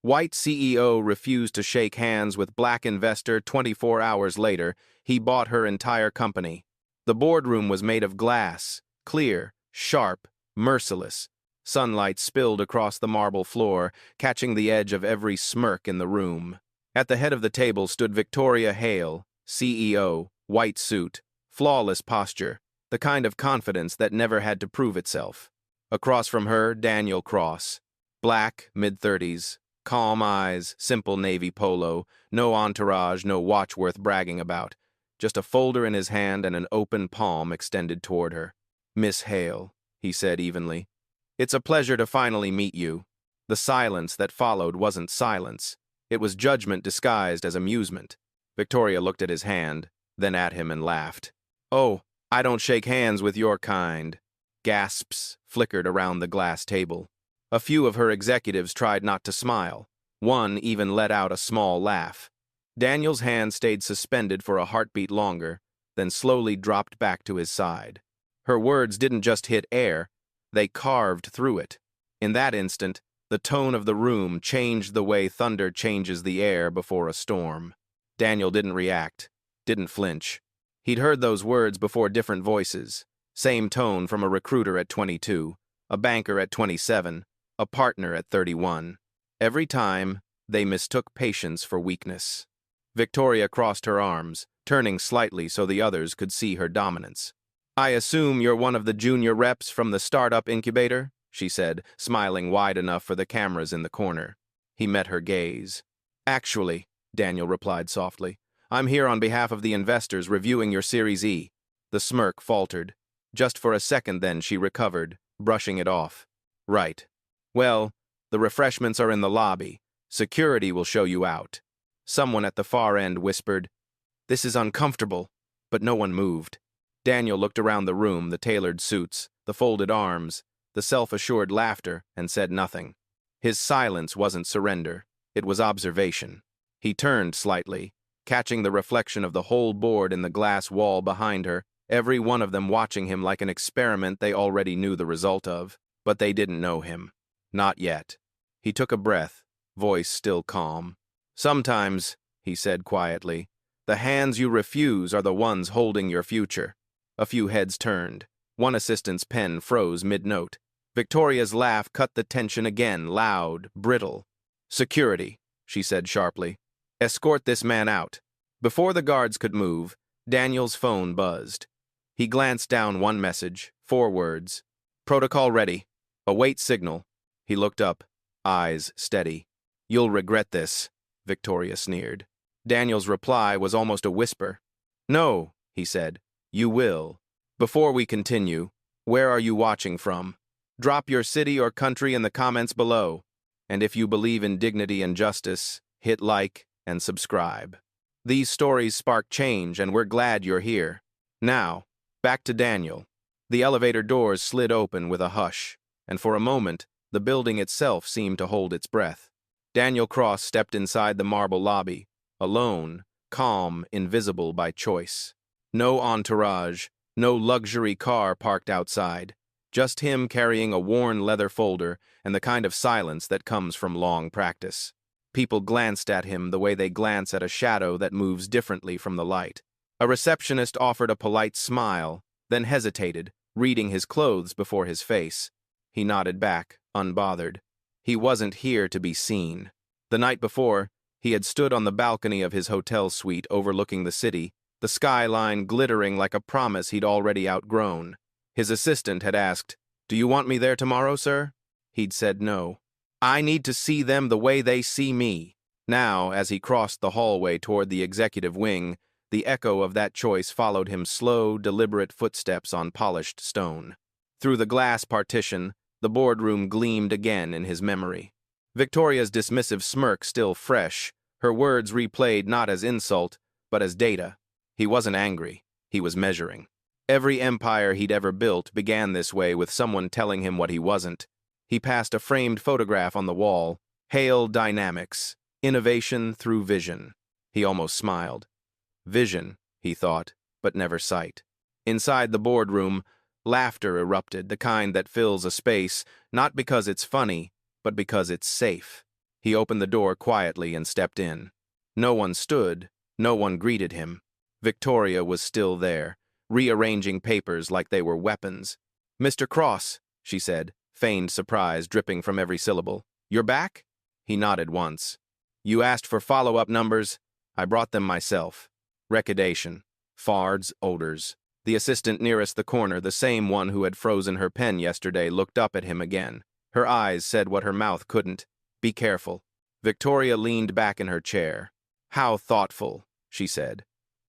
White CEO refused to shake hands with black investor 24 hours later. He bought her entire company. The boardroom was made of glass, clear, sharp, merciless. Sunlight spilled across the marble floor, catching the edge of every smirk in the room. At the head of the table stood Victoria Hale, CEO, white suit, flawless posture, the kind of confidence that never had to prove itself. Across from her, Daniel Cross, black, mid-30s, calm eyes, simple navy polo, no entourage, no watch worth bragging about, just a folder in his hand and an open palm extended toward her. "Miss Hale," he said evenly, "it's a pleasure to finally meet you." The silence that followed wasn't silence. It was judgment disguised as amusement. Victoria looked at his hand, then at him and laughed. "Oh, I don't shake hands with your kind." Gasps flickered around the glass table. A few of her executives tried not to smile. One even let out a small laugh. Daniel's hand stayed suspended for a heartbeat longer, then slowly dropped back to his side. Her words didn't just hit air, they carved through it. In that instant, the tone of the room changed the way thunder changes the air before a storm. Daniel didn't react, didn't flinch. He'd heard those words before different voices. Same tone from a recruiter at 22, a banker at 27, a partner at 31. Every time, they mistook patience for weakness. Victoria crossed her arms, turning slightly so the others could see her dominance. "I assume you're one of the junior reps from the startup incubator?" she said, smiling wide enough for the cameras in the corner. He met her gaze. "Actually," Daniel replied softly, "I'm here on behalf of the investors reviewing your Series E." The smirk faltered. Just for a second then she recovered, brushing it off. "Right. Well, the refreshments are in the lobby. Security will show you out." Someone at the far end whispered, "This is uncomfortable," but no one moved. Daniel looked around the room, the tailored suits, the folded arms, the self-assured laughter, and said nothing. His silence wasn't surrender, it was observation. He turned slightly, catching the reflection of the whole board in the glass wall behind her, every one of them watching him like an experiment they already knew the result of, but they didn't know him. Not yet. He took a breath, voice still calm. "Sometimes," he said quietly, "the hands you refuse are the ones holding your future." A few heads turned. One assistant's pen froze mid-note. Victoria's laugh cut the tension again, loud, brittle. "Security," she said sharply. "Escort this man out." Before the guards could move, Daniel's phone buzzed. He glanced down one message, 4 words. "Protocol ready. Await signal." He looked up, eyes steady. "You'll regret this," Victoria sneered. Daniel's reply was almost a whisper. "No," he said, "you will. Before we continue, where are you watching from? Drop your city or country in the comments below. And if you believe in dignity and justice, hit like and subscribe. These stories spark change, and we're glad you're here. Now, back to Daniel." The elevator doors slid open with a hush, and for a moment, the building itself seemed to hold its breath. Daniel Cross stepped inside the marble lobby, alone, calm, invisible by choice. No entourage, no luxury car parked outside. Just him carrying a worn leather folder and the kind of silence that comes from long practice. People glanced at him the way they glance at a shadow that moves differently from the light. A receptionist offered a polite smile, then hesitated, reading his clothes before his face. He nodded back, unbothered. He wasn't here to be seen. The night before, he had stood on the balcony of his hotel suite overlooking the city, the skyline glittering like a promise he'd already outgrown. His assistant had asked, "Do you want me there tomorrow, sir?" He'd said no. "I need to see them the way they see me." Now, as he crossed the hallway toward the executive wing, the echo of that choice followed him slow, deliberate footsteps on polished stone. Through the glass partition, the boardroom gleamed again in his memory. Victoria's dismissive smirk still fresh, her words replayed not as insult, but as data. He wasn't angry, he was measuring. Every empire he'd ever built began this way, with someone telling him what he wasn't. He passed a framed photograph on the wall. Hale Dynamics. Innovation through vision. He almost smiled. Vision, he thought, but never sight. Inside the boardroom, laughter erupted, the kind that fills a space, not because it's funny, but because it's safe. He opened the door quietly and stepped in. No one stood, no one greeted him. Victoria was still there, rearranging papers like they were weapons. "Mr. Cross," she said, feigned surprise dripping from every syllable. "You're back?" He nodded once. "You asked for follow-up numbers. I brought them myself. Recordation. Fards, odors." The assistant nearest the corner, the same one who had frozen her pen yesterday, looked up at him again. Her eyes said what her mouth couldn't. "Be careful." Victoria leaned back in her chair. "How thoughtful," she said.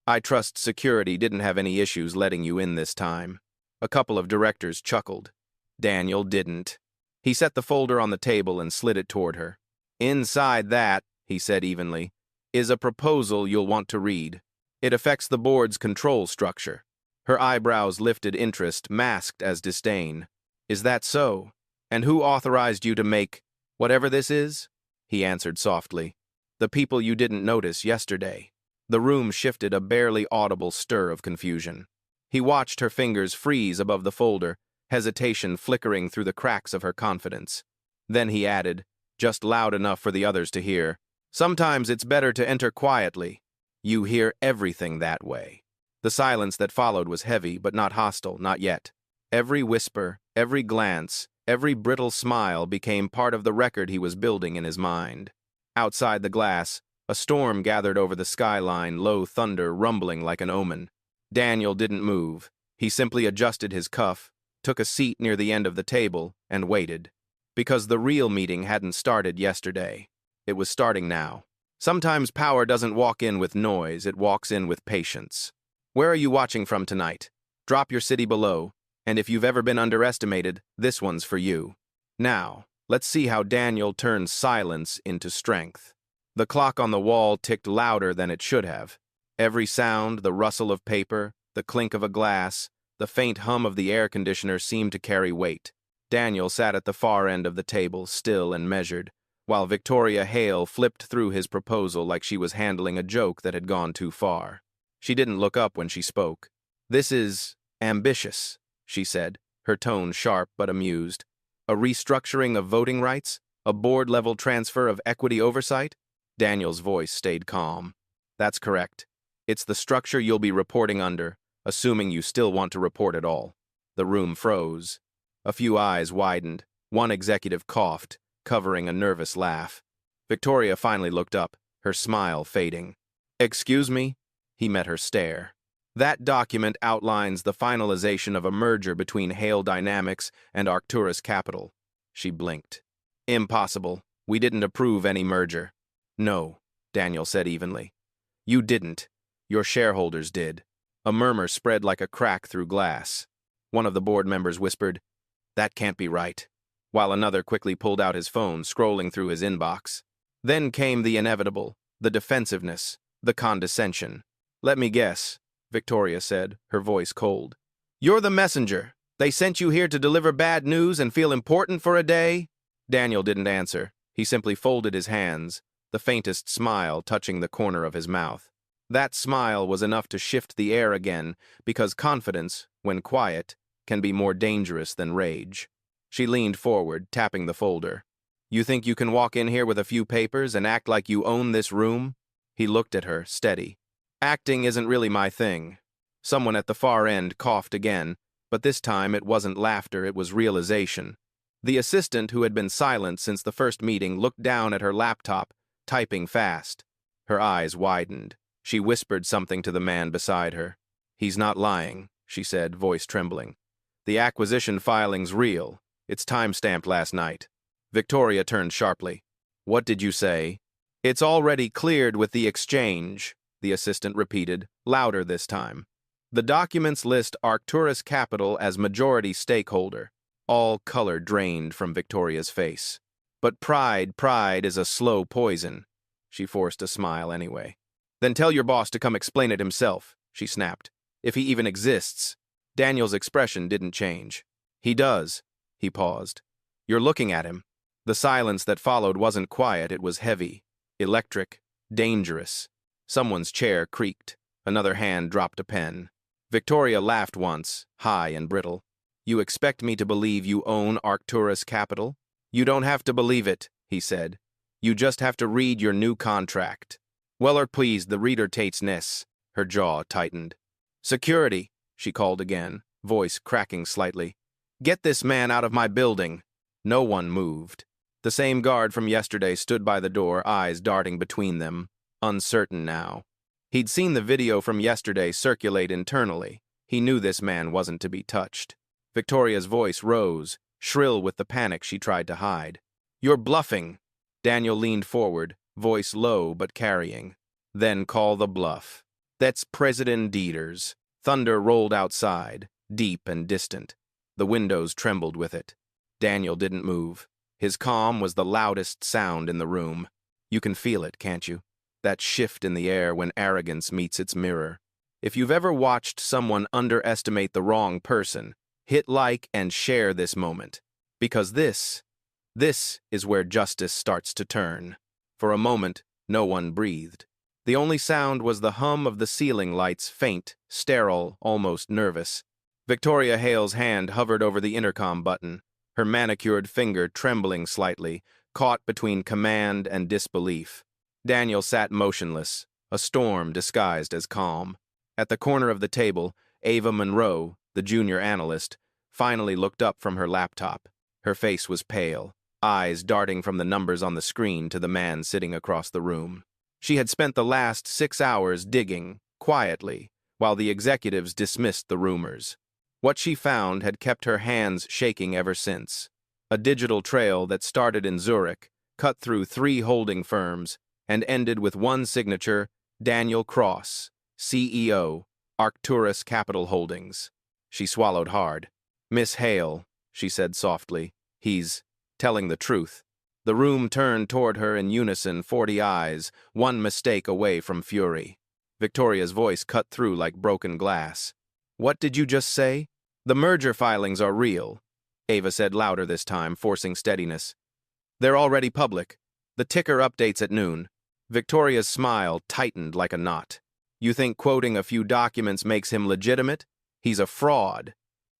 "I trust security didn't have any issues letting you in this time." A couple of directors chuckled. Daniel didn't. He set the folder on the table and slid it toward her. "Inside that," he said evenly, "is a proposal you'll want to read. It affects the board's control structure." Her eyebrows lifted interest, masked as disdain. "Is that so? And who authorized you to make whatever this is?" He answered softly. "The people you didn't notice yesterday." The room shifted, a barely audible stir of confusion. He watched her fingers freeze above the folder, hesitation flickering through the cracks of her confidence. Then he added, just loud enough for the others to hear, "Sometimes it's better to enter quietly. You hear everything that way." The silence that followed was heavy, but not hostile, not yet. Every whisper, every glance, every brittle smile became part of the record he was building in his mind. Outside the glass, a storm gathered over the skyline, low thunder rumbling like an omen. Daniel didn't move. He simply adjusted his cuff, took a seat near the end of the table, and waited. Because the real meeting hadn't started yesterday. It was starting now. Sometimes power doesn't walk in with noise, it walks in with patience. "Where are you watching from tonight? Drop your city below, and if you've ever been underestimated, this one's for you." Now, let's see how Daniel turns silence into strength. The clock on the wall ticked louder than it should have. Every sound, the rustle of paper, the clink of a glass, the faint hum of the air conditioner seemed to carry weight. Daniel sat at the far end of the table, still and measured, while Victoria Hale flipped through his proposal like she was handling a joke that had gone too far. She didn't look up when she spoke. "This is ambitious," she said, her tone sharp but amused. "A restructuring of voting rights? A board-level transfer of equity oversight?" Daniel's voice stayed calm. "That's correct. It's the structure you'll be reporting under, assuming you still want to report at all." The room froze. A few eyes widened. One executive coughed, covering a nervous laugh. Victoria finally looked up, her smile fading. "Excuse me?" He met her stare. "That document outlines the finalization of a merger between Hale Dynamics and Arcturus Capital." She blinked. "Impossible. We didn't approve any merger." "No," Daniel said evenly. "You didn't. Your shareholders did." A murmur spread like a crack through glass. One of the board members whispered, "That can't be right," while another quickly pulled out his phone, scrolling through his inbox. Then came the inevitable, the defensiveness, the condescension. "Let me guess," Victoria said, her voice cold. "You're the messenger. They sent you here to deliver bad news and feel important for a day?" Daniel didn't answer. He simply folded his hands, the faintest smile touching the corner of his mouth. That smile was enough to shift the air again, because confidence, when quiet, can be more dangerous than rage. She leaned forward, tapping the folder. "You think you can walk in here with a few papers and act like you own this room?" He looked at her, steady. "Acting isn't really my thing." Someone at the far end coughed again, but this time it wasn't laughter, it was realization. The assistant, who had been silent since the first meeting, looked down at her laptop, typing fast. Her eyes widened. She whispered something to the man beside her. "He's not lying," she said, voice trembling. "The acquisition filing's real. It's time-stamped last night." Victoria turned sharply. "What did you say?" "It's already cleared with the exchange," the assistant repeated, louder this time. "The documents list Arcturus Capital as majority stakeholder." All color drained from Victoria's face. "But pride is a slow poison." She forced a smile anyway. "Then tell your boss to come explain it himself," she snapped. "If he even exists." Daniel's expression didn't change. "He does." He paused. "You're looking at him." The silence that followed wasn't quiet, it was heavy, electric, dangerous. Someone's chair creaked. Another hand dropped a pen. Victoria laughed once, high and brittle. "You expect me to believe you own Arcturus Capital?" "You don't have to believe it," he said. You just have to read your new contract. Well or pleased, the reader tates ness. Her jaw tightened. Security, she called again, voice cracking slightly. Get this man out of my building. No one moved. The same guard from yesterday stood by the door, eyes darting between them, uncertain now. He'd seen the video from yesterday circulate internally. He knew this man wasn't to be touched. Victoria's voice rose, shrill with the panic she tried to hide. You're bluffing. Daniel leaned forward, voice low but carrying. Then call the bluff. That's President Dieters. Thunder rolled outside, deep and distant. The windows trembled with it. Daniel didn't move. His calm was the loudest sound in the room. You can feel it, can't you? That shift in the air when arrogance meets its mirror. If you've ever watched someone underestimate the wrong person, hit like and share this moment. Because this is where justice starts to turn. For a moment, no one breathed. The only sound was the hum of the ceiling lights, faint, sterile, almost nervous. Victoria Hale's hand hovered over the intercom button, her manicured finger trembling slightly, caught between command and disbelief. Daniel sat motionless, a storm disguised as calm. At the corner of the table, Ava Monroe, the junior analyst, finally looked up from her laptop. Her face was pale, eyes darting from the numbers on the screen to the man sitting across the room. She had spent the last 6 hours digging, quietly, while the executives dismissed the rumors. What she found had kept her hands shaking ever since. A digital trail that started in Zurich, cut through 3 holding firms, and ended with one signature, Daniel Cross, CEO, Arcturus Capital Holdings. She swallowed hard. Miss Hale, she said softly, he's telling the truth. The room turned toward her in unison, 40 eyes, one mistake away from fury. Victoria's voice cut through like broken glass. What did you just say? The merger filings are real, Ava said louder this time, forcing steadiness. They're already public. The ticker updates at noon. Victoria's smile tightened like a knot. You think quoting a few documents makes him legitimate? He's a fraud.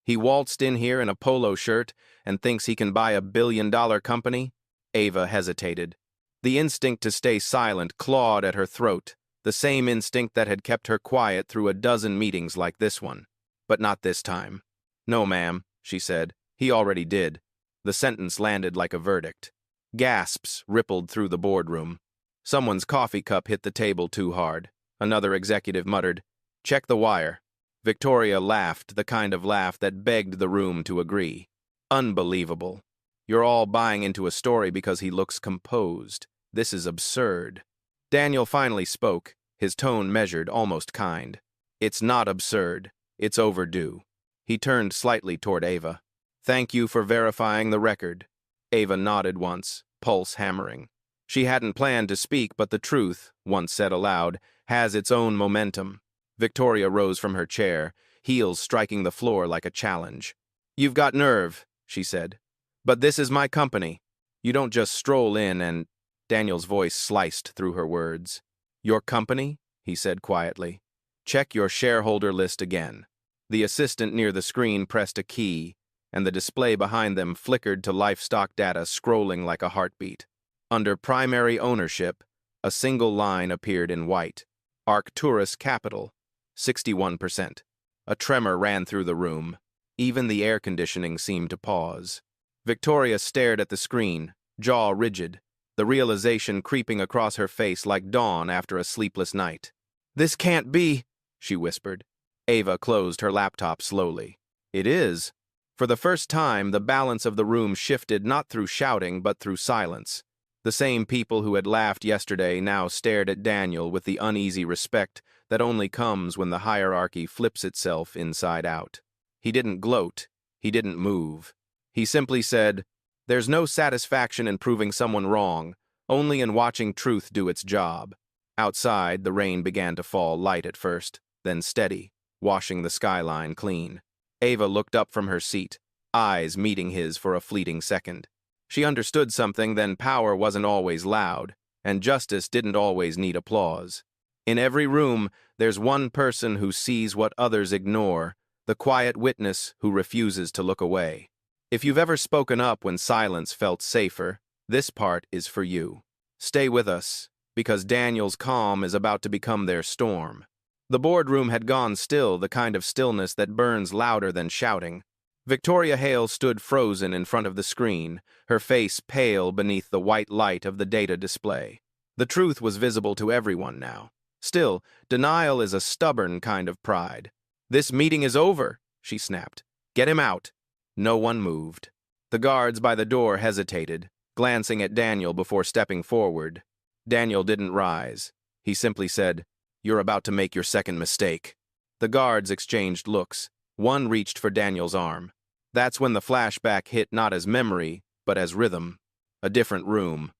He waltzed in here in a polo shirt and thinks he can buy $1 billion company? Ava hesitated. The instinct to stay silent clawed at her throat, the same instinct that had kept her quiet through a dozen meetings like this one. But not this time. No, ma'am, she said. He already did. The sentence landed like a verdict. Gasps rippled through the boardroom. Someone's coffee cup hit the table too hard. Another executive muttered, "Check the wire." Victoria laughed, the kind of laugh that begged the room to agree. Unbelievable. You're all buying into a story because he looks composed. This is absurd. Daniel finally spoke, his tone measured, almost kind. It's not absurd. It's overdue. He turned slightly toward Ava. Thank you for verifying the record. Ava nodded once, pulse hammering. She hadn't planned to speak, but the truth, once said aloud, has its own momentum. Victoria rose from her chair, heels striking the floor like a challenge. You've got nerve, she said. But this is my company. You don't just stroll in and... Daniel's voice sliced through her words. Your company? He said quietly. Check your shareholder list again. The assistant near the screen pressed a key, and the display behind them flickered to livestock data scrolling like a heartbeat. Under primary ownership, a single line appeared in white. Arcturus Capital, 61%. A tremor ran through the room. Even the air conditioning seemed to pause. Victoria stared at the screen, jaw rigid, the realization creeping across her face like dawn after a sleepless night. This can't be, she whispered. Ava closed her laptop slowly. It is. For the first time, the balance of the room shifted not through shouting but through silence. The same people who had laughed yesterday now stared at Daniel with the uneasy respect that only comes when the hierarchy flips itself inside out. He didn't gloat. He didn't move. He simply said, "There's no satisfaction in proving someone wrong, only in watching truth do its job." Outside, the rain began to fall, light at first, then steady, washing the skyline clean. Ava looked up from her seat, eyes meeting his for a fleeting second. She understood something, then power wasn't always loud, and justice didn't always need applause. In every room, there's one person who sees what others ignore, the quiet witness who refuses to look away. If you've ever spoken up when silence felt safer, this part is for you. Stay with us, because Daniel's calm is about to become their storm. The boardroom had gone still, the kind of stillness that burns louder than shouting. Victoria Hale stood frozen in front of the screen, her face pale beneath the white light of the data display. The truth was visible to everyone now. Still, denial is a stubborn kind of pride. "This meeting is over," she snapped. "Get him out." No one moved. The guards by the door hesitated, glancing at Daniel before stepping forward. Daniel didn't rise. He simply said, "You're about to make your second mistake." The guards exchanged looks. One reached for Daniel's arm. That's when the flashback hit not as memory, but as rhythm. A different room.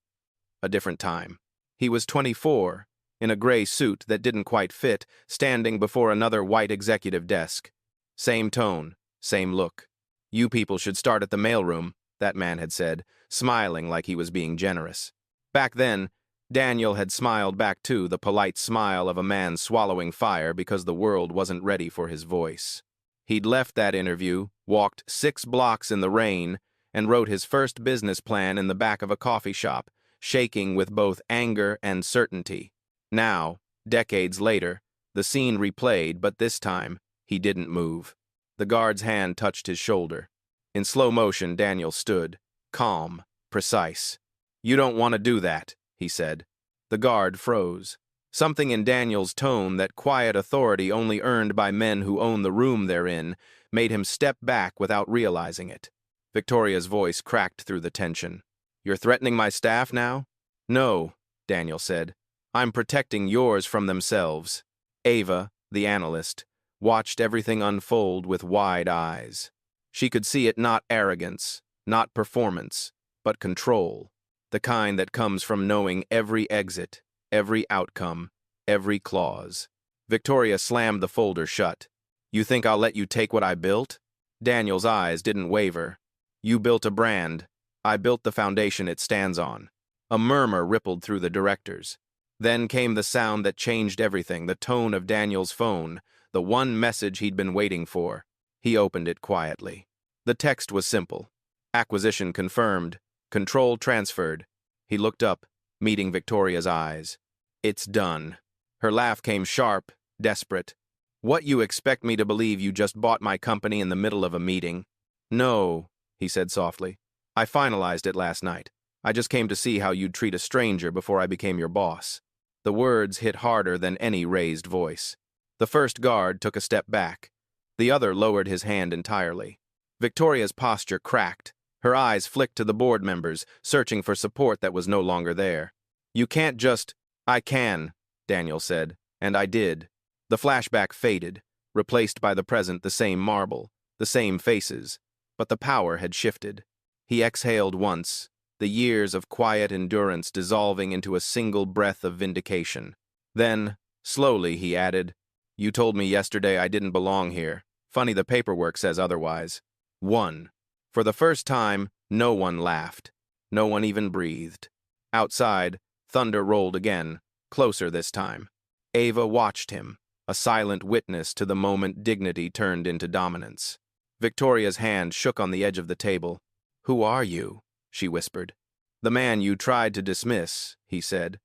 A different time. He was 24, in a gray suit that didn't quite fit, standing before another white executive desk. Same tone, same look. "You people should start at the mailroom," that man had said, smiling like he was being generous. Back then, Daniel had smiled back too, the polite smile of a man swallowing fire because the world wasn't ready for his voice. He'd left that interview, walked 6 blocks in the rain, and wrote his first business plan in the back of a coffee shop, shaking with both anger and certainty. Now, decades later, the scene replayed, but this time, he didn't move. The guard's hand touched his shoulder. In slow motion, Daniel stood, calm, precise. "You don't want to do that," he said. The guard froze. Something in Daniel's tone, that quiet authority only earned by men who own the room they're in, made him step back without realizing it. Victoria's voice cracked through the tension. "You're threatening my staff now?" "No," Daniel said. "I'm protecting yours from themselves." Ava, the analyst, watched everything unfold with wide eyes. She could see it not arrogance, not performance, but control. The kind that comes from knowing every exit, every outcome, every clause. Victoria slammed the folder shut. "You think I'll let you take what I built?" Daniel's eyes didn't waver. "You built a brand. I built the foundation it stands on." A murmur rippled through the directors. Then came the sound that changed everything, the tone of Daniel's phone, the one message he'd been waiting for. He opened it quietly. The text was simple. Acquisition confirmed. Control transferred. He looked up, meeting Victoria's eyes. "It's done." Her laugh came sharp, desperate. "What, you expect me to believe you just bought my company in the middle of a meeting?" "No," he said softly. "I finalized it last night. I just came to see how you'd treat a stranger before I became your boss." The words hit harder than any raised voice. The first guard took a step back. The other lowered his hand entirely. Victoria's posture cracked. Her eyes flicked to the board members, searching for support that was no longer there. "You can't just—" "I can," Daniel said, "and I did." The flashback faded, replaced by the present, the same marble, the same faces, but the power had shifted. He exhaled once, the years of quiet endurance dissolving into a single breath of vindication. Then, slowly, he added, "You told me yesterday I didn't belong here. Funny the paperwork says otherwise." For the first time, no one laughed. No one even breathed. Outside, thunder rolled again, closer this time. Ava watched him, a silent witness to the moment dignity turned into dominance. Victoria's hand shook on the edge of the table. "Who are you?" she whispered. "The man you tried to dismiss," he said.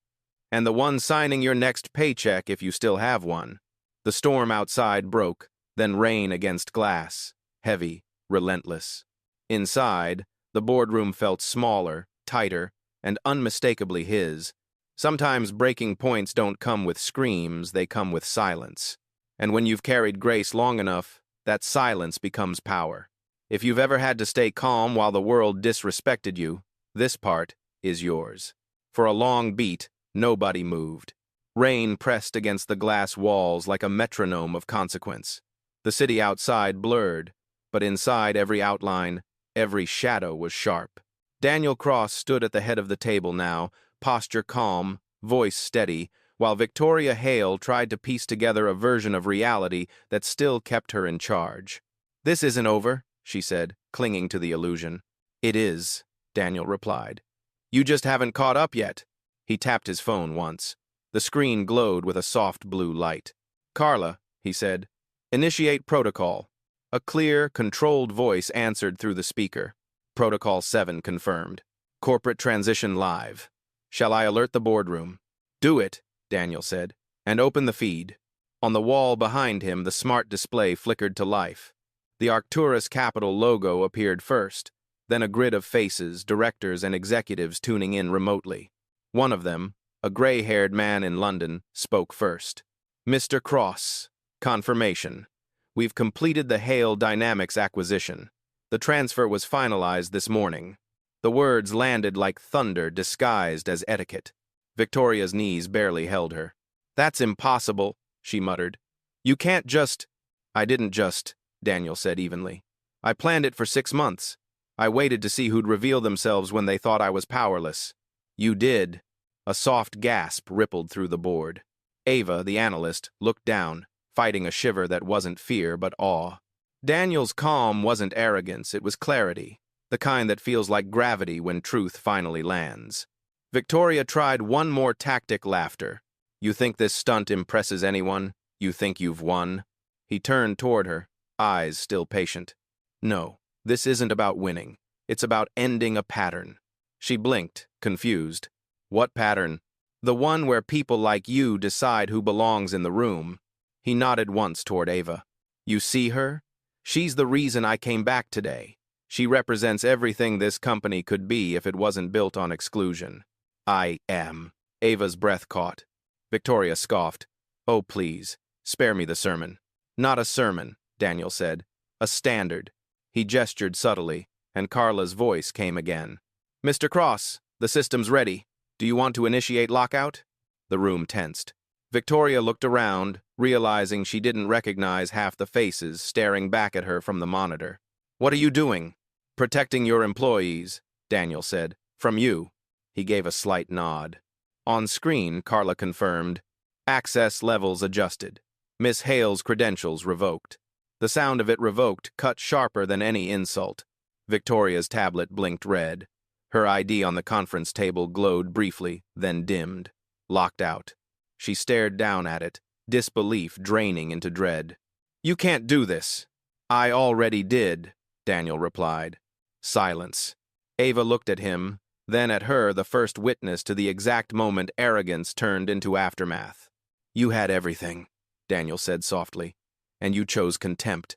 "And the one signing your next paycheck if you still have one." The storm outside broke, then rain against glass, heavy, relentless. Inside, the boardroom felt smaller, tighter, and unmistakably his. Sometimes breaking points don't come with screams, they come with silence. And when you've carried grace long enough, that silence becomes power. If you've ever had to stay calm while the world disrespected you, this part is yours. For a long beat, nobody moved. Rain pressed against the glass walls like a metronome of consequence. The city outside blurred, but inside every outline, every shadow was sharp. Daniel Cross stood at the head of the table now, posture calm, voice steady, while Victoria Hale tried to piece together a version of reality that still kept her in charge. "This isn't over," she said, clinging to the illusion. "It is," Daniel replied. "You just haven't caught up yet." He tapped his phone once. The screen glowed with a soft blue light. "Carla," he said, "initiate protocol." A clear, controlled voice answered through the speaker. "Protocol 7 confirmed. Corporate transition live." Shall I alert the boardroom? Do it, Daniel said, and open the feed. On the wall behind him, the smart display flickered to life. The Arcturus Capital logo appeared first, then a grid of faces, directors, and executives tuning in remotely. One of them, a gray-haired man in London, spoke first. Mr. Cross, confirmation. We've completed the Hale Dynamics acquisition. The transfer was finalized this morning. The words landed like thunder disguised as etiquette. Victoria's knees barely held her. That's impossible, she muttered. You can't just... I didn't just, Daniel said evenly. I planned it for 6 months. I waited to see who'd reveal themselves when they thought I was powerless. You did. A soft gasp rippled through the board. Ava, the analyst, looked down, fighting a shiver that wasn't fear but awe. Daniel's calm wasn't arrogance, it was clarity, the kind that feels like gravity when truth finally lands. Victoria tried one more tactic laughter. You think this stunt impresses anyone? You think you've won? He turned toward her, eyes still patient. No, this isn't about winning. It's about ending a pattern. She blinked, confused. What pattern? The one where people like you decide who belongs in the room. He nodded once toward Ava. You see her? She's the reason I came back today. She represents everything this company could be if it wasn't built on exclusion. I am. Ava's breath caught. Victoria scoffed. Oh, please, spare me the sermon. Not a sermon, Daniel said. A standard. He gestured subtly, and Carla's voice came again. Mr. Cross, the system's ready. Do you want to initiate lockout? The room tensed. Victoria looked around, realizing she didn't recognize half the faces staring back at her from the monitor. What are you doing? Protecting your employees, Daniel said. From you. He gave a slight nod. On screen, Carla confirmed. Access levels adjusted. Miss Hale's credentials revoked. The sound of it revoked cut sharper than any insult. Victoria's tablet blinked red. Her ID on the conference table glowed briefly, then dimmed. Locked out. She stared down at it, disbelief draining into dread. You can't do this. I already did, Daniel replied. Silence. Ava looked at him, then at her, the first witness to the exact moment arrogance turned into aftermath. You had everything, Daniel said softly, and you chose contempt.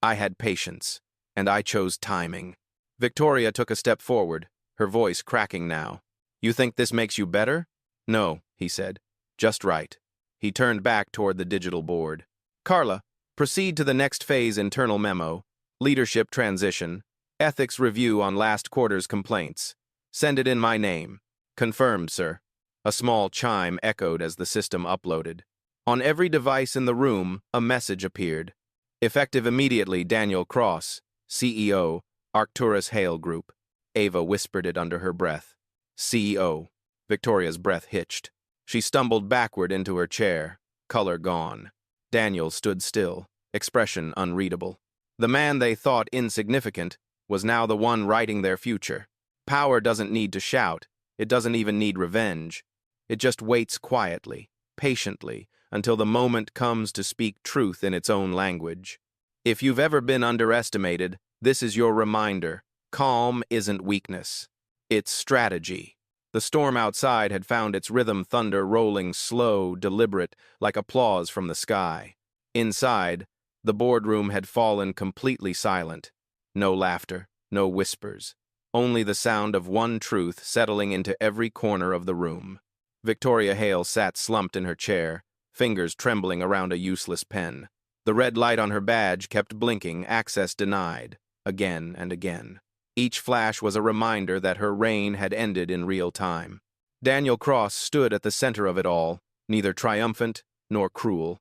I had patience, and I chose timing. Victoria took a step forward, her voice cracking now. You think this makes you better? No, he said. Just right. He turned back toward the digital board. Carla, proceed to the next phase internal memo, leadership transition, ethics review on last quarter's complaints. Send it in my name. Confirmed, sir. A small chime echoed as the system uploaded. On every device in the room, a message appeared. Effective immediately, Daniel Cross, CEO, Arcturus Hale Group. Ava whispered it under her breath. CEO. Victoria's breath hitched. She stumbled backward into her chair, color gone. Daniel stood still, expression unreadable. The man they thought insignificant was now the one writing their future. Power doesn't need to shout. It doesn't even need revenge. It just waits quietly, patiently, until the moment comes to speak truth in its own language. If you've ever been underestimated, this is your reminder. Calm isn't weakness. It's strategy. The storm outside had found its rhythm thunder rolling slow, deliberate, like applause from the sky. Inside, the boardroom had fallen completely silent. No laughter, no whispers. Only the sound of one truth settling into every corner of the room. Victoria Hale sat slumped in her chair, fingers trembling around a useless pen. The red light on her badge kept blinking, access denied, again and again. Each flash was a reminder that her reign had ended in real time. Daniel Cross stood at the center of it all, neither triumphant nor cruel.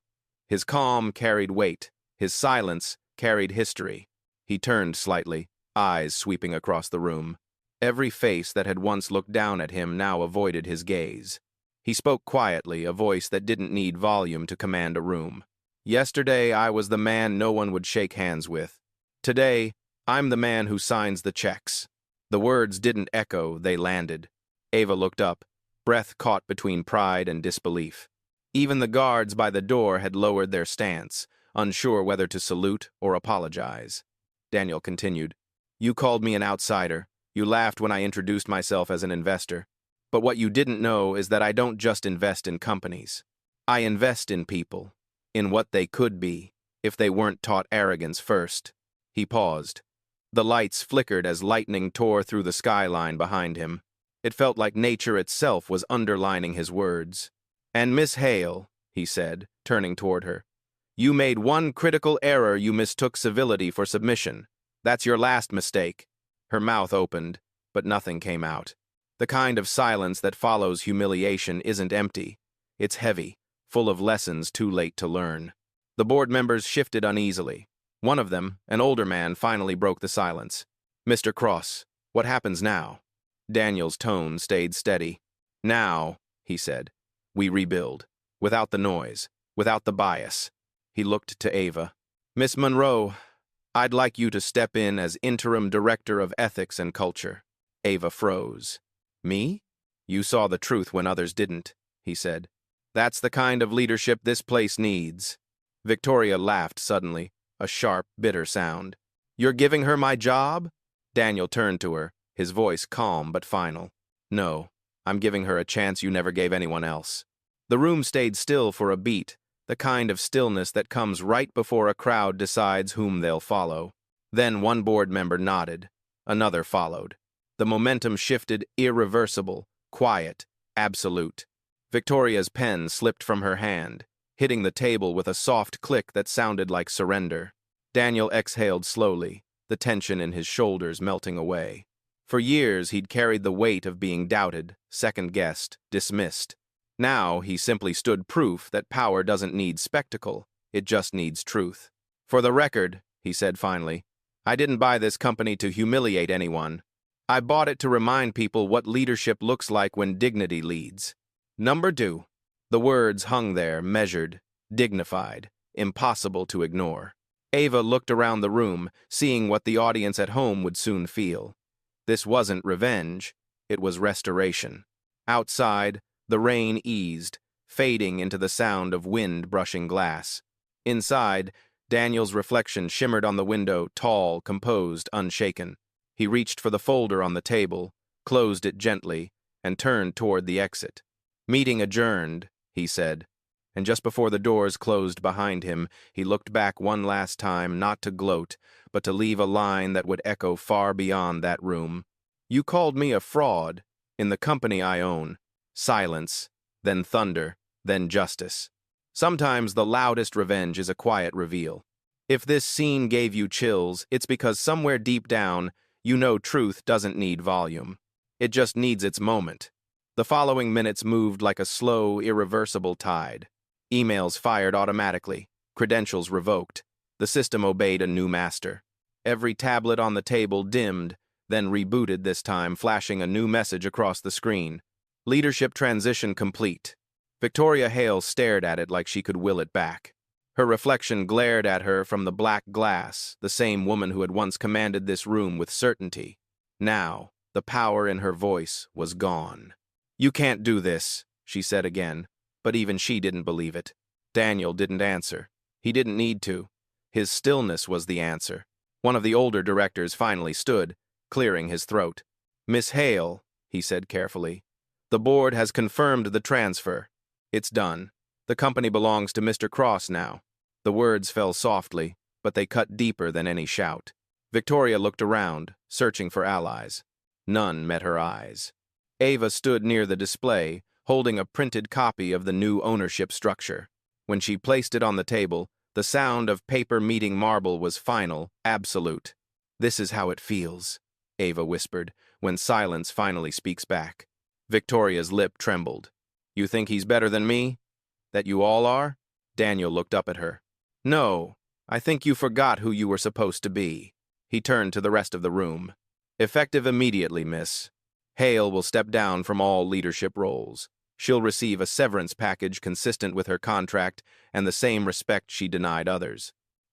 His calm carried weight, his silence carried history. He turned slightly, eyes sweeping across the room. Every face that had once looked down at him now avoided his gaze. He spoke quietly, a voice that didn't need volume to command a room. Yesterday, I was the man no one would shake hands with. Today, I'm the man who signs the checks. The words didn't echo, they landed. Ava looked up, breath caught between pride and disbelief. Even the guards by the door had lowered their stance, unsure whether to salute or apologize. Daniel continued. You called me an outsider. You laughed when I introduced myself as an investor. But what you didn't know is that I don't just invest in companies. I invest in people, in what they could be, if they weren't taught arrogance first. He paused. The lights flickered as lightning tore through the skyline behind him. It felt like nature itself was underlining his words. And Miss Hale, he said, turning toward her, you made one critical error. You mistook civility for submission. That's your last mistake. Her mouth opened, but nothing came out. The kind of silence that follows humiliation isn't empty. It's heavy, full of lessons too late to learn. The board members shifted uneasily. One of them, an older man, finally broke the silence. Mr. Cross, what happens now? Daniel's tone stayed steady. Now, he said, we rebuild. Without the noise, without the bias. He looked to Ava. Miss Monroe, I'd like you to step in as interim director of ethics and culture. Ava froze. Me? You saw the truth when others didn't, he said. That's the kind of leadership this place needs. Victoria laughed suddenly, a sharp, bitter sound. You're giving her my job? Daniel turned to her, his voice calm but final. No, I'm giving her a chance you never gave anyone else. The room stayed still for a beat, the kind of stillness that comes right before a crowd decides whom they'll follow. Then one board member nodded. Another followed. The momentum shifted, irreversible, quiet, absolute. Victoria's pen slipped from her hand, hitting the table with a soft click that sounded like surrender. Daniel exhaled slowly, the tension in his shoulders melting away. For years he'd carried the weight of being doubted, second-guessed, dismissed. Now he simply stood proof that power doesn't need spectacle, it just needs truth. For the record, he said finally, I didn't buy this company to humiliate anyone. I bought it to remind people what leadership looks like when dignity leads. Number 2. The words hung there, measured, dignified, impossible to ignore. Ava looked around the room, seeing what the audience at home would soon feel. This wasn't revenge, it was restoration. Outside, the rain eased, fading into the sound of wind brushing glass. Inside, Daniel's reflection shimmered on the window, tall, composed, unshaken. He reached for the folder on the table, closed it gently, and turned toward the exit. Meeting adjourned, he said, and just before the doors closed behind him, he looked back one last time, not to gloat, but to leave a line that would echo far beyond that room. You called me a fraud, in the company I own. Silence, then thunder, then justice. Sometimes the loudest revenge is a quiet reveal. If this scene gave you chills, it's because somewhere deep down, you know truth doesn't need volume. It just needs its moment. The following minutes moved like a slow, irreversible tide. Emails fired automatically, credentials revoked. The system obeyed a new master. Every tablet on the table dimmed, then rebooted this time, flashing a new message across the screen. Leadership transition complete. Victoria Hale stared at it like she could will it back. Her reflection glared at her from the black glass, the same woman who had once commanded this room with certainty. Now, the power in her voice was gone. You can't do this, she said again, but even she didn't believe it. Daniel didn't answer. He didn't need to. His stillness was the answer. One of the older directors finally stood, clearing his throat. Miss Hale, he said carefully, the board has confirmed the transfer. It's done. The company belongs to Mr. Cross now. The words fell softly, but they cut deeper than any shout. Victoria looked around, searching for allies. None met her eyes. Ava stood near the display, holding a printed copy of the new ownership structure. When she placed it on the table, the sound of paper meeting marble was final, absolute. This is how it feels, Ava whispered, when silence finally speaks back. Victoria's lip trembled. You think he's better than me? That you all are? Daniel looked up at her. No, I think you forgot who you were supposed to be. He turned to the rest of the room. Effective immediately, miss. Hale will step down from all leadership roles. She'll receive a severance package consistent with her contract and the same respect she denied others.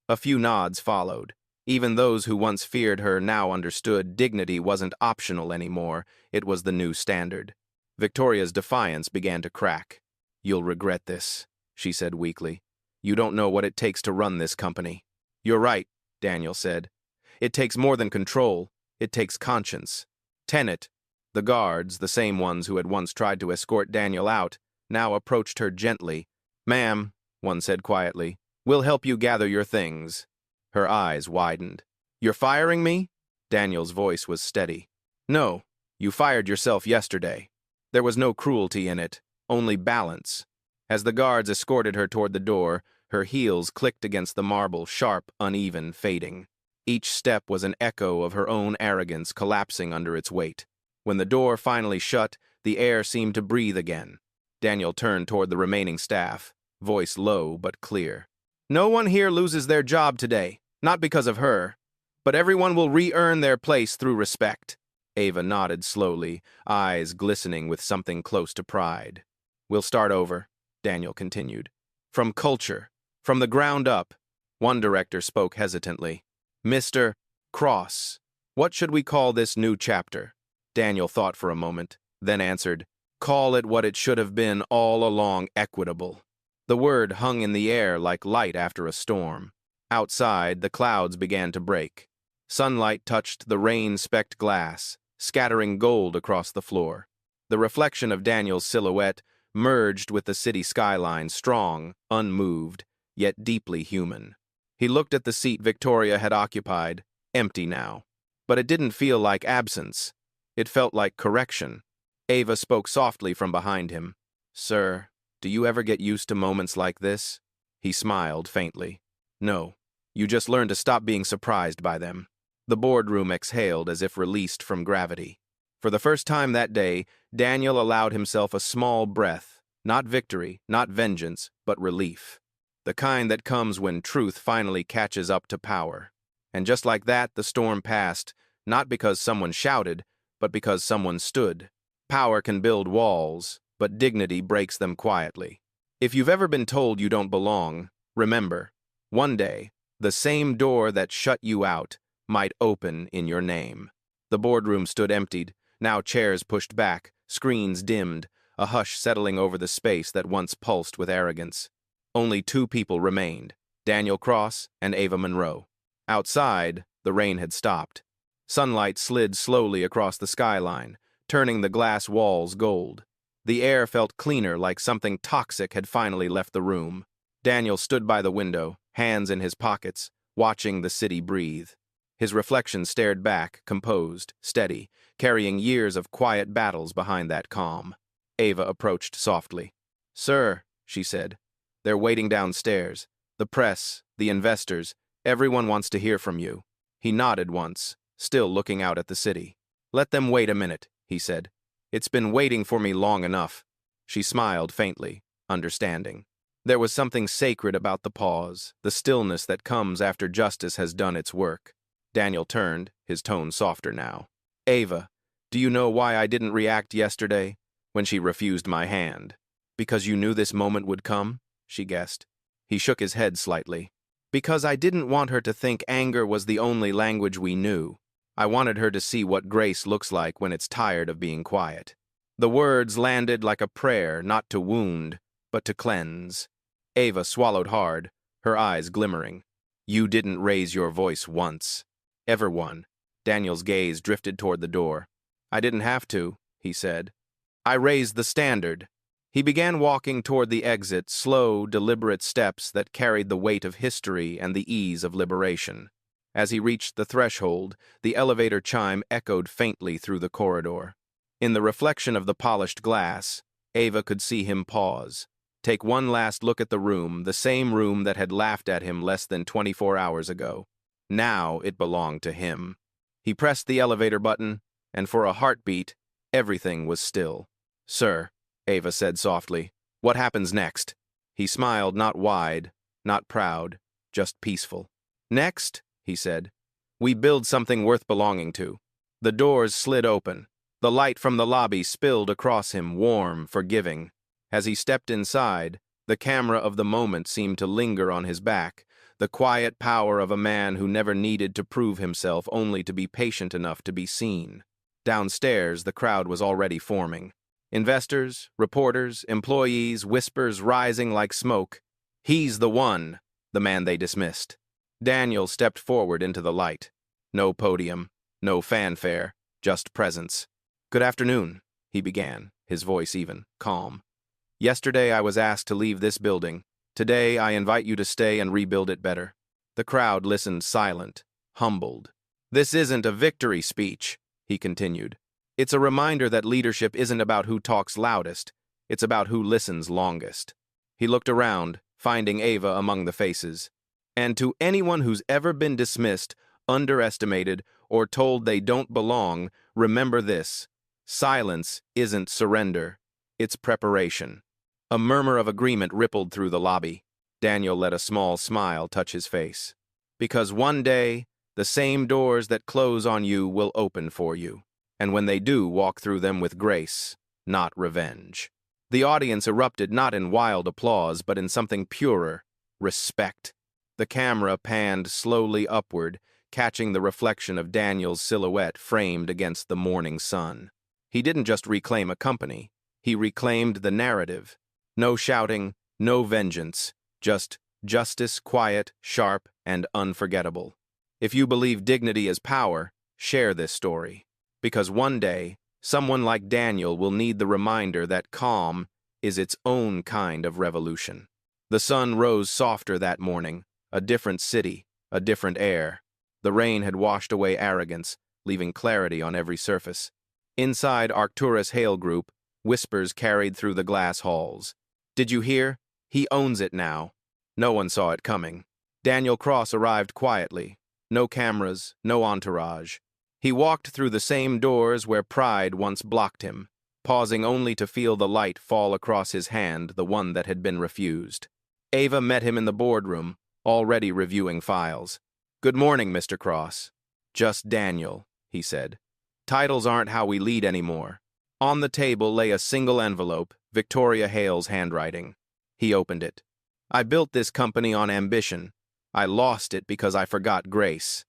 A few nods followed. Even those who once feared her now understood dignity wasn't optional anymore. It was the new standard. Victoria's defiance began to crack. You'll regret this, she said weakly. You don't know what it takes to run this company. You're right, Daniel said. It takes more than control. It takes conscience. Tenet, The guards, the same ones who had once tried to escort Daniel out, now approached her gently. "Ma'am," one said quietly, "we'll help you gather your things." Her eyes widened. "You're firing me?" Daniel's voice was steady. "No, you fired yourself yesterday." There was no cruelty in it, only balance. As the guards escorted her toward the door, her heels clicked against the marble, sharp, uneven, fading. Each step was an echo of her own arrogance collapsing under its weight. When the door finally shut, the air seemed to breathe again. Daniel turned toward the remaining staff, voice low but clear. "No one here loses their job today, not because of her, but everyone will re-earn their place through respect." Ava nodded slowly, eyes glistening with something close to pride. "We'll start over," Daniel continued. "From culture, from the ground up." One director spoke hesitantly. "Mr. Cross, what should we call this new chapter?" Daniel thought for a moment, then answered, "Call it what it should have been all along, equitable." The word hung in the air like light after a storm. Outside, the clouds began to break. Sunlight touched the rain-specked glass, scattering gold across the floor. The reflection of Daniel's silhouette merged with the city skyline, strong, unmoved, yet deeply human. He looked at the seat Victoria had occupied, empty now. But it didn't feel like absence. It felt like correction. Ava spoke softly from behind him. "Sir, do you ever get used to moments like this?" He smiled faintly. "No. You just learn to stop being surprised by them." The boardroom exhaled as if released from gravity. For the first time that day, Daniel allowed himself a small breath, not victory, not vengeance, but relief. The kind that comes when truth finally catches up to power. And just like that, the storm passed, not because someone shouted, but because someone stood. Power can build walls, but dignity breaks them quietly. If you've ever been told you don't belong, remember, one day, the same door that shut you out might open in your name. The boardroom stood emptied, now chairs pushed back, screens dimmed, a hush settling over the space that once pulsed with arrogance. Only two people remained, Daniel Cross and Ava Monroe. Outside, the rain had stopped. Sunlight slid slowly across the skyline, turning the glass walls gold. The air felt cleaner, like something toxic had finally left the room. Daniel stood by the window, hands in his pockets, watching the city breathe. His reflection stared back, composed, steady, carrying years of quiet battles behind that calm. Ava approached softly. "Sir," she said, "they're waiting downstairs. The press, the investors, everyone wants to hear from you." He nodded once, still looking out at the city. "Let them wait a minute," he said. "It's been waiting for me long enough." She smiled faintly, understanding. There was something sacred about the pause, the stillness that comes after justice has done its work. Daniel turned, his tone softer now. "Ava, do you know why I didn't react yesterday, when she refused my hand? Because you knew this moment would come?" she guessed. He shook his head slightly. "Because I didn't want her to think anger was the only language we knew. I wanted her to see what grace looks like when it's tired of being quiet." The words landed like a prayer, not to wound, but to cleanse. Ava swallowed hard, her eyes glimmering. "You didn't raise your voice once." "Ever one." Daniel's gaze drifted toward the door. "I didn't have to," he said. "I raised the standard." He began walking toward the exit, slow, deliberate steps that carried the weight of history and the ease of liberation. As he reached the threshold, the elevator chime echoed faintly through the corridor. In the reflection of the polished glass, Ava could see him pause, take one last look at the room, the same room that had laughed at him less than 24 hours ago. Now it belonged to him. He pressed the elevator button, and for a heartbeat, everything was still. "Sir," Ava said softly, "what happens next?" He smiled, not wide, not proud, just peaceful. "Next," he said, "we build something worth belonging to." The doors slid open. The light from the lobby spilled across him, warm, forgiving. As he stepped inside, the camera of the moment seemed to linger on his back, the quiet power of a man who never needed to prove himself, only to be patient enough to be seen. Downstairs, the crowd was already forming. Investors, reporters, employees, whispers rising like smoke. "He's the one," the man they dismissed. Daniel stepped forward into the light. No podium, no fanfare, just presence. Good afternoon, he began, his voice even, calm. Yesterday I was asked to leave this building. Today I invite you to stay and rebuild it better. The crowd listened silent, humbled. This isn't a victory speech, he continued. It's a reminder that leadership isn't about who talks loudest. It's about who listens longest. He looked around, finding Ava among the faces. And to anyone who's ever been dismissed, underestimated, or told they don't belong, remember this. Silence isn't surrender. It's preparation. A murmur of agreement rippled through the lobby. Daniel let a small smile touch his face. Because one day, the same doors that close on you will open for you. And when they do, walk through them with grace, not revenge. The audience erupted not in wild applause, but in something purer, respect. The camera panned slowly upward, catching the reflection of Daniel's silhouette framed against the morning sun. He didn't just reclaim a company. He reclaimed the narrative. No shouting, no vengeance, just justice, quiet, sharp, and unforgettable. If you believe dignity is power, share this story. Because one day, someone like Daniel will need the reminder that calm is its own kind of revolution. The sun rose softer that morning, a different city, a different air. The rain had washed away arrogance, leaving clarity on every surface. Inside Victoria Hale group, whispers carried through the glass halls. Did you hear? He owns it now. No one saw it coming. Daniel Cross arrived quietly. No cameras, no entourage. He walked through the same doors where pride once blocked him, pausing only to feel the light fall across his hand, the one that had been refused. Ava met him in the boardroom, already reviewing files. Good morning, Mr. Cross. Just Daniel, he said. Titles aren't how we lead anymore. On the table lay a single envelope, Victoria Hale's handwriting. He opened it. I built this company on ambition. I lost it because I forgot grace.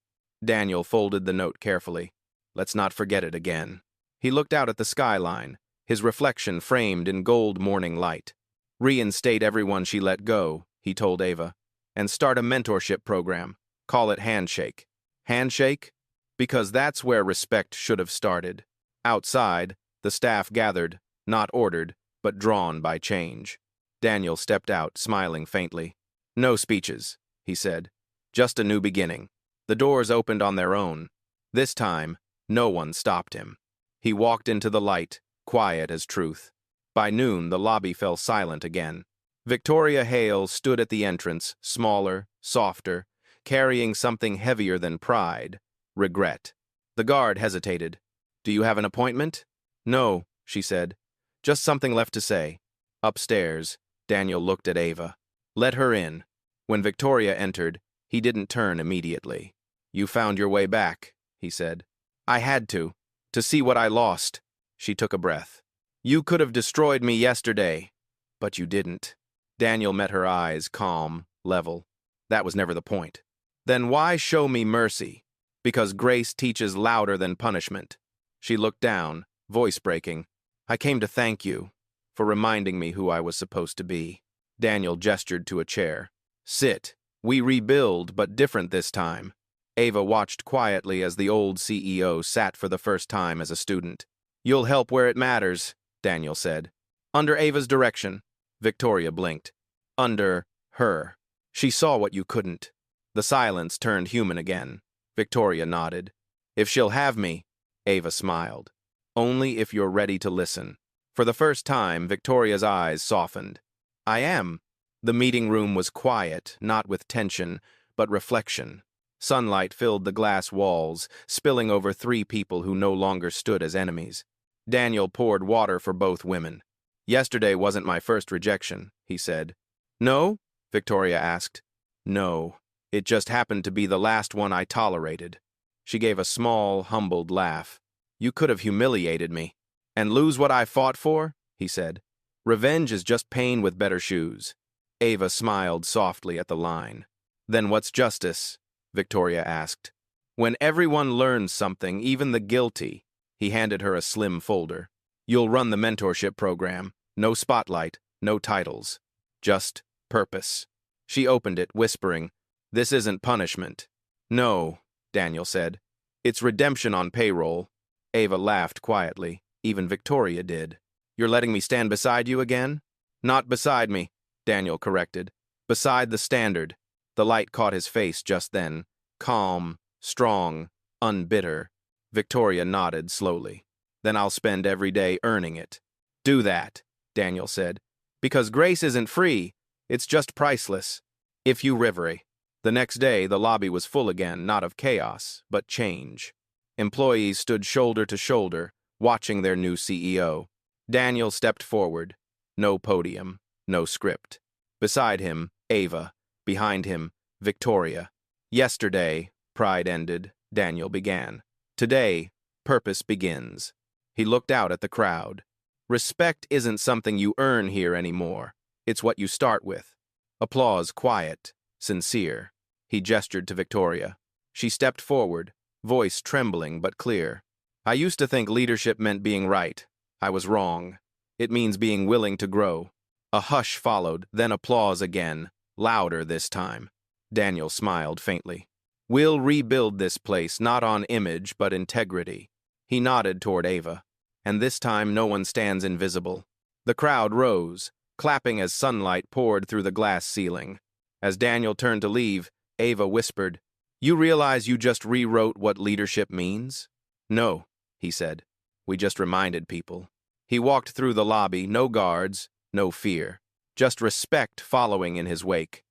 Daniel folded the note carefully. Let's not forget it again. He looked out at the skyline, his reflection framed in gold morning light. Reinstate everyone she let go, he told Ava, and start a mentorship program. Call it Handshake. Handshake? Because that's where respect should have started. Outside, the staff gathered, not ordered, but drawn by change. Daniel stepped out, smiling faintly. No speeches, he said. Just a new beginning. The doors opened on their own. This time, no one stopped him. He walked into the light, quiet as truth. By noon, the lobby fell silent again. Victoria Hale stood at the entrance, smaller, softer, carrying something heavier than pride, regret. The guard hesitated. Do you have an appointment? No, she said. Just something left to say. Upstairs, Daniel looked at Ava. Let her in. When Victoria entered, he didn't turn immediately. You found your way back, he said. I had to see what I lost. She took a breath. You could have destroyed me yesterday, but you didn't. Daniel met her eyes, calm, level. That was never the point. Then why show me mercy? Because grace teaches louder than punishment. She looked down, voice breaking. I came to thank you for reminding me who I was supposed to be. Daniel gestured to a chair. Sit. We rebuild, but different this time. Ava watched quietly as the old CEO sat for the first time as a student. You'll help where it matters, Daniel said. Under Ava's direction. Victoria blinked. Under her. She saw what you couldn't. The silence turned human again. Victoria nodded. If she'll have me, Ava smiled. Only if you're ready to listen. For the first time, Victoria's eyes softened. I am. The meeting room was quiet, not with tension, but reflection. Sunlight filled the glass walls, spilling over three people who no longer stood as enemies. Daniel poured water for both women. Yesterday wasn't my first rejection, he said. No? Victoria asked. No. It just happened to be the last one I tolerated. She gave a small, humbled laugh. You could have humiliated me. And lose what I fought for? He said. Revenge is just pain with better shoes. Ava smiled softly at the line. Then what's justice? Victoria asked. When everyone learns something, even the guilty. He handed her a slim folder. You'll run the mentorship program. No spotlight, no titles. Just purpose. She opened it, whispering, This isn't punishment. No, Daniel said. It's redemption on payroll. Ava laughed quietly. Even Victoria did. You're letting me stand beside you again? Not beside me, Daniel corrected. Beside the standard. The light caught his face just then. Calm, strong, unbitter. Victoria nodded slowly. Then I'll spend every day earning it. Do that, Daniel said. Because grace isn't free. It's just priceless. If you Ivory. The next day, the lobby was full again, not of chaos, but change. Employees stood shoulder to shoulder, watching their new CEO. Daniel stepped forward. No podium, no script. Beside him, Ava. Behind him, Victoria. Yesterday, pride ended, Daniel began. Today, purpose begins. He looked out at the crowd. Respect isn't something you earn here anymore. It's what you start with. Applause quiet, sincere. He gestured to Victoria. She stepped forward, voice trembling but clear. I used to think leadership meant being right. I was wrong. It means being willing to grow. A hush followed, then applause again, louder this time. Daniel smiled faintly. We'll rebuild this place not on image but integrity. He nodded toward Ava. And this time no one stands invisible. The crowd rose, clapping as sunlight poured through the glass ceiling. As Daniel turned to leave, Ava whispered, You realize you just rewrote what leadership means? No, he said. We just reminded people. He walked through the lobby, no guards, no fear. Just respect following in his wake.